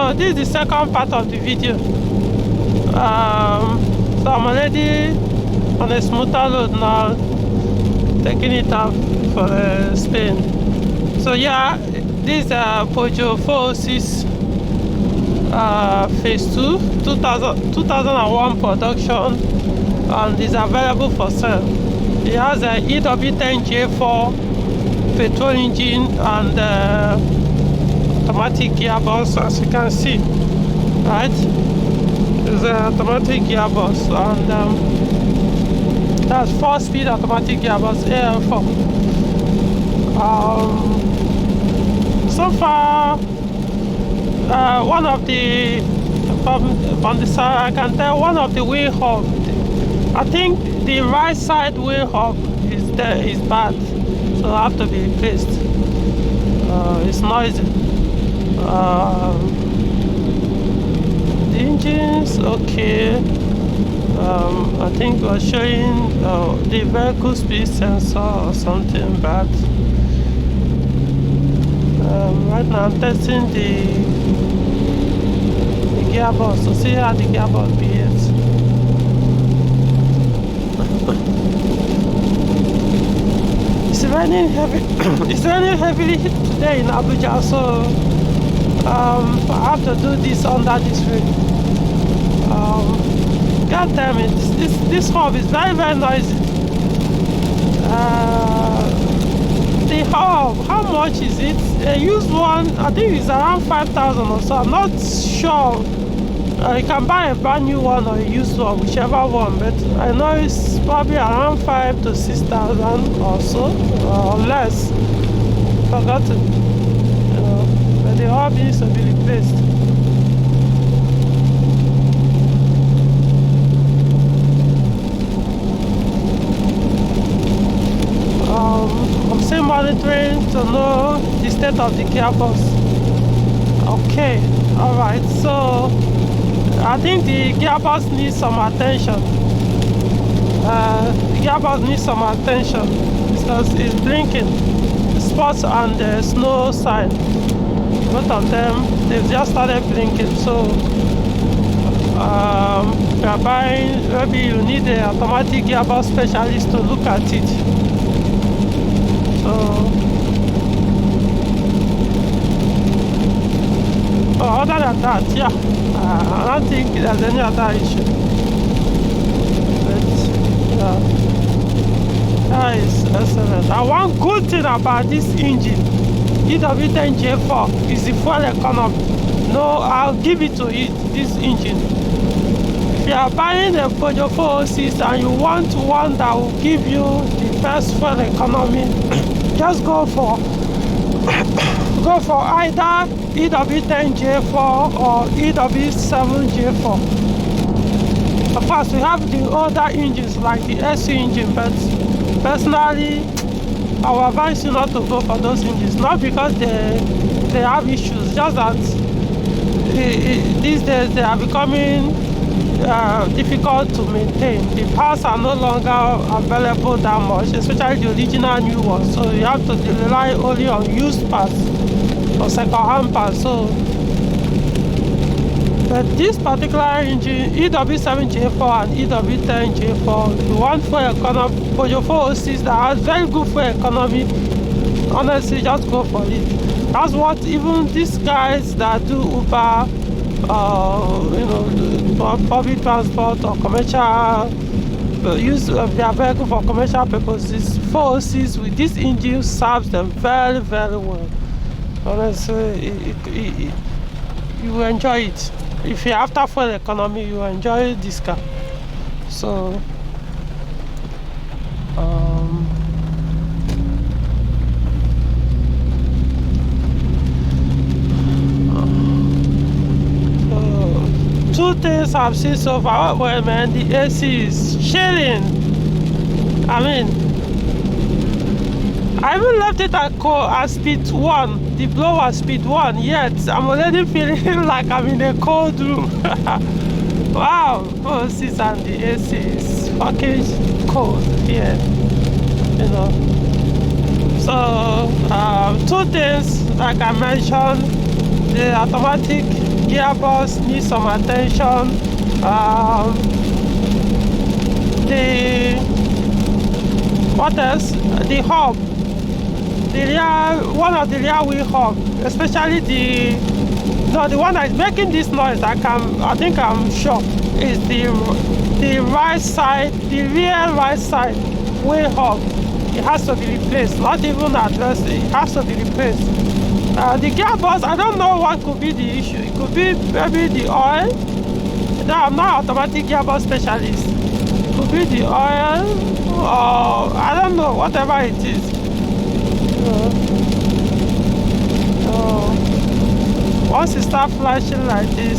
So this is the second part of the video. So I'm already on a smoother road now, taking it up for Spain. So yeah, this is Peugeot 406 phase 2 2001 production, and is available for sale. It has a EW10J4 petrol engine and automatic gearbox, as you can see, right? It's an automatic gearbox, and that's 4-speed automatic gearbox AL4. So far, one of the from the side, I can tell one of the wheel hub, I think the right side wheel hub is bad, so I have to be replaced. It's noisy. The engine's okay. I think we're showing the vehicle speed sensor or something bad. Right now I'm testing the gearbox to see how the gearbox behaves. It's raining heavy. It's raining heavily today in Abuja, so I have to do this under this rain. God damn it! This hub is very noisy. The hub, how much is it? A used one, I think it's around 5,000 or so. I'm not sure. You can buy a brand new one or a used one, whichever one, but I know it's probably around 5,000 to 6,000 or so, or less. Forgotten. But the hub needs to be replaced. I'm still monitoring to know the state of the gearbox. Okay, alright, so I think the gearbox needs some attention. The gearbox needs some attention because it's blinking. The spots on the snow sign, both of them, they've just started blinking. So if you're buying, maybe you need an automatic gearbox specialist to look at it. Other than that, yeah, I don't think there's any other issue. But yeah, that is excellent. And one good thing about this engine, EW10J4, is the fuel economy. No, I'll give it to it, this engine. If you are buying a Peugeot 406 and you want one that will give you the best fuel economy, just go for either EW10J4 or EW7J4. Of course, we have the older engines like the SU engine, but personally, I would advise you not to go for those engines. Not because they have issues, just that these days they are becoming difficult to maintain. The parts are no longer available that much, especially the original new ones. So you have to rely only on used parts or second-hand parts. So, but this particular engine, EW7J4 and EW10J4, the one for economy, Peugeot 406 that has very good fuel economy, honestly, just go for it. That's what even these guys that do Uber, public transport or commercial, use their vehicle for commercial purposes, 406 with this engine serves them very well. Honestly, you will enjoy it. If you're after fuel economy, you will enjoy this car. So two things I've seen so far. Well, man, the AC is chilling. I mean, I even left it at speed 1, the blower speed 1, yet I'm already feeling like I'm in a cold room. Wow, 406 and the AC is fucking cold here, So, two things, like I mentioned, the automatic gearbox needs some attention. What else? The hub, one of the rear wheel hub, especially the one that is making this noise. I think I'm sure is the right side, the rear right side wheel hub. It has to be replaced, not even addressed. It has to be replaced. The gearbox, I don't know what could be the issue. It could be maybe the oil. No, I'm not an automatic gearbox specialist. It could be the oil, or I don't know, whatever it is. Once it starts flashing like this,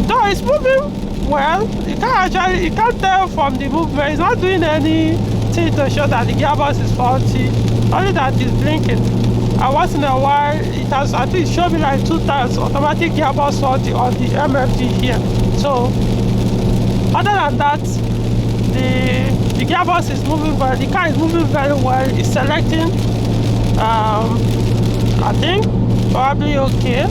no, it's moving well. You can't tell from the movement. It's not doing anything to show that the gearbox is faulty. Only that it's blinking. And once in a while, it has, I think it showed me like 2 times automatic gearbox faulty on the MFD here. So, other than that, the gearbox is moving well. The car is moving very well. It's selecting. I think probably okay.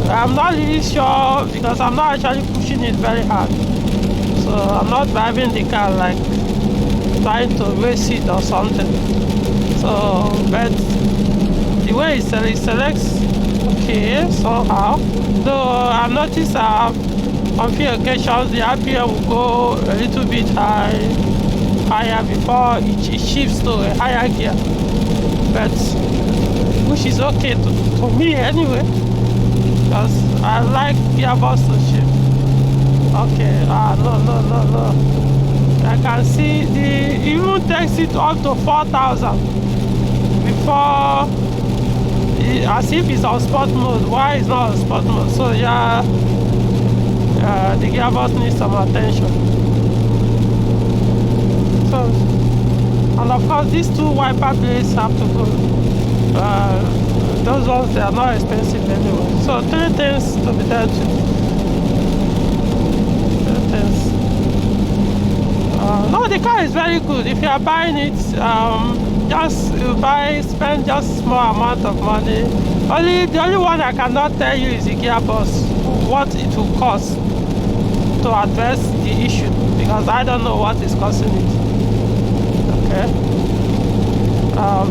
I'm not really sure because I'm not actually pushing it very hard. So I'm not driving the car like trying to race it or something. So, but the way it selects okay somehow. Though I've noticed on few occasions the RPM will go a little bit higher before it shifts to a higher gear. But which is okay to me anyway, because I like gearbox to shift. Okay, no. I can see it even takes it up to 4,000 before, as if it's on sport mode. Why it's not on sport mode? So yeah, the gearbox needs some attention. So, and of course these 2 wiper blades have to go. Those ones, they are not expensive anyway. So 3 things to be dealt with. 3 things. No, the car is very good. If you are buying it, spend just small amount of money. The only one I cannot tell you is the gearbox, what it will cost to address the issue, because I don't know what is causing it. Okay.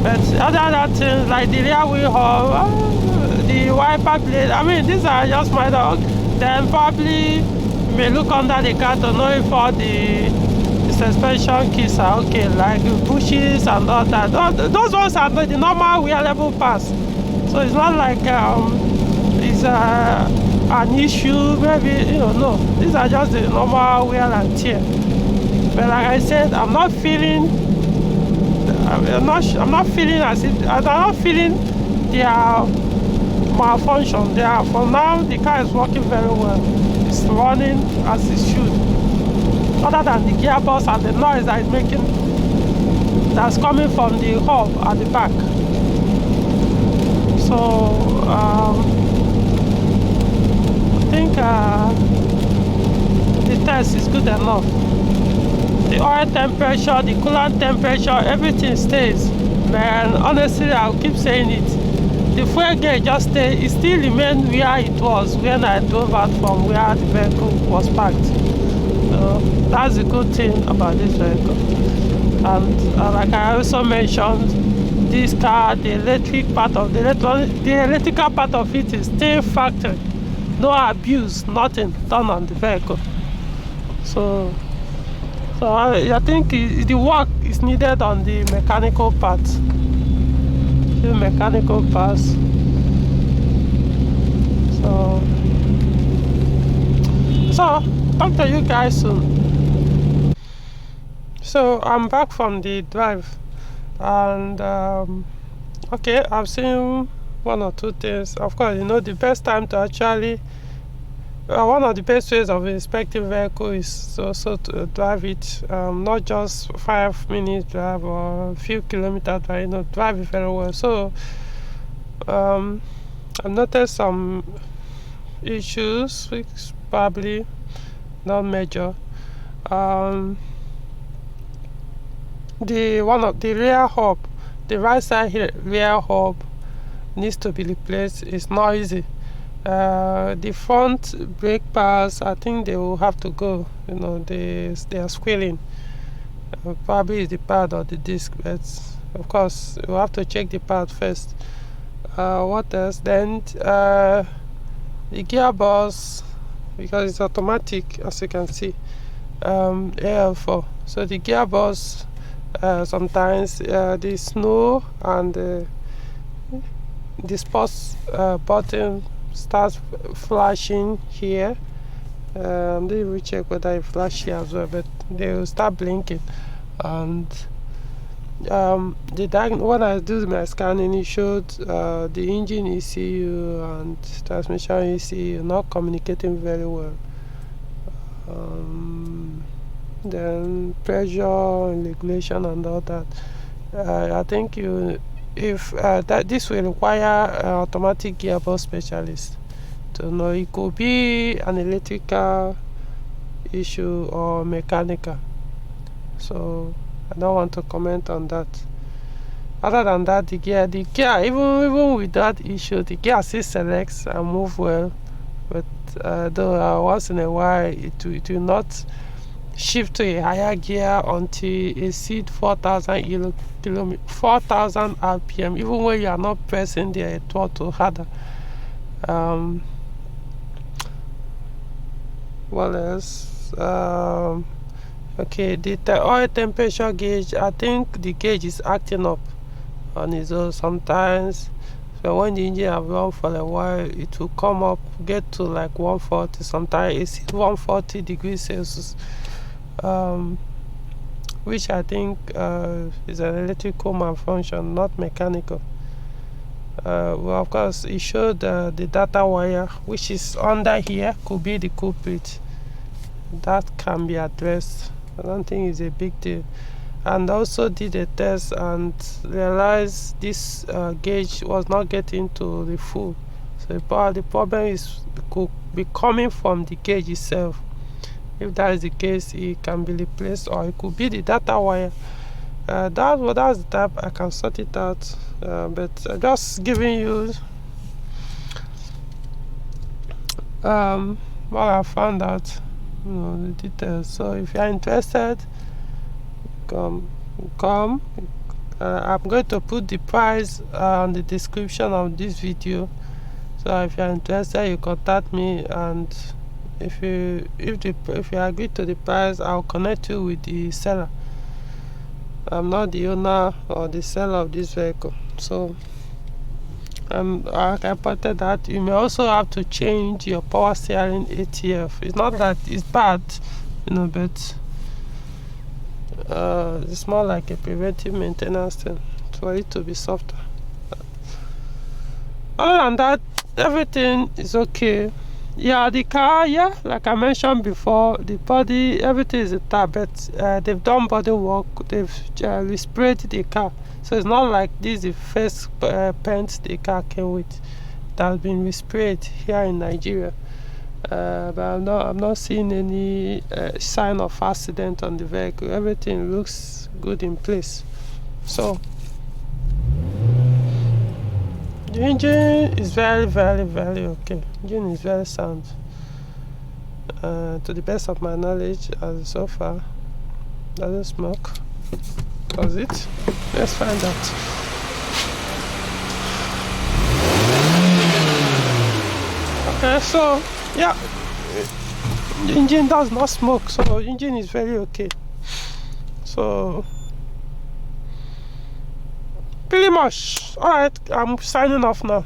But other things like the rear wheel hub, the wiper blade, I mean, these are just minor. Then probably may look under the car to know if all the suspension kits are okay, like bushes and all that. Those ones are the normal wear level parts. So it's not like it's an issue, maybe, no. These are just the normal wear and tear. But like I said, I'm not feeling as if I'm not feeling their malfunction. For now, the car is working very well. It's running as it should. Other than the gearbox and the noise that it's making, that's coming from the hub at the back. So I think the test is good enough. The oil temperature, the coolant temperature, everything stays. Man, honestly, I'll keep saying it. The fuel gauge just stays. It still remains where it was when I drove out from where the vehicle was parked. So that's the good thing about this vehicle. And like I also mentioned, this car, the electrical part of it is still factory. No abuse, nothing done on the vehicle. So I think the work is needed on the mechanical parts. The mechanical parts. So talk to you guys soon. So I'm back from the drive, and okay, I've seen 1 or 2 things. Of course, the best time to actually one of the best ways of inspecting vehicle is also to drive it, not just 5 minutes drive or a few kilometers drive, drive it very well. So I've noticed some issues, which probably not major. The rear hub, the right side rear hub needs to be replaced. It's noisy. The front brake pads, I think they will have to go. You know, they are squealing. Probably it's the pad or the disc, but of course we'll have to check the pad first. What else? Then the gearbox, because it's automatic, as you can see, AL4. So the gearbox, sometimes the snow and the sports button starts flashing here. They will check whether it flash here as well, but they will start blinking. And when I do my scanning, it showed the engine ECU and transmission ECU not communicating very well. Then pressure regulation and all that. I think this will require an automatic gearbox specialist to know. It could be an electrical issue or mechanical, so I don't want to comment on that. Other than that, the gear even with that issue, the gear still selects and move well, but though once in a while it will not shift to a higher gear until it exceeds 4,000 RPM, even when you are not pressing the throttle harder. What else? Okay, the oil temperature gauge, I think the gauge is acting up on its own sometimes. So when the engine have run for a while, it will come up, get to like 140, sometimes it's 140 degrees Celsius, which I think is an electrical malfunction, not mechanical. Well, of course, it showed the data wire, which is under here, could be the culprit. That can be addressed. I don't think it's a big deal. And also did a test and realized this gauge was not getting to the full. So the problem could be coming from the gauge itself. If that is the case, it can be replaced, or it could be the data wire. That's the type I can sort it out, but just giving you what I found out, the details. So if you are interested, come. I'm going to put the price on the description of this video. So if you are interested, you contact me, and if you agree to the price, I'll connect you with the seller. I'm not the owner or the seller of this vehicle, so I pointed that you may also have to change your power steering ATF. It's not that it's bad, but it's more like a preventive maintenance thing for it to be softer. Other than that, everything is okay. Yeah, the car, like I mentioned before, the body, everything is intact, but they've done body work, they've resprayed the car. So it's not like this is the first paint the car came with that has been resprayed here in Nigeria. But I'm not seeing any sign of accident on the vehicle. Everything looks good in place. So the engine is very, very, very okay. The engine is very sound. To the best of my knowledge, as so far, doesn't smoke. Does it? Let's find out. Okay, so yeah, the engine does not smoke, so the engine is very okay. So pretty much, alright, I'm signing off now.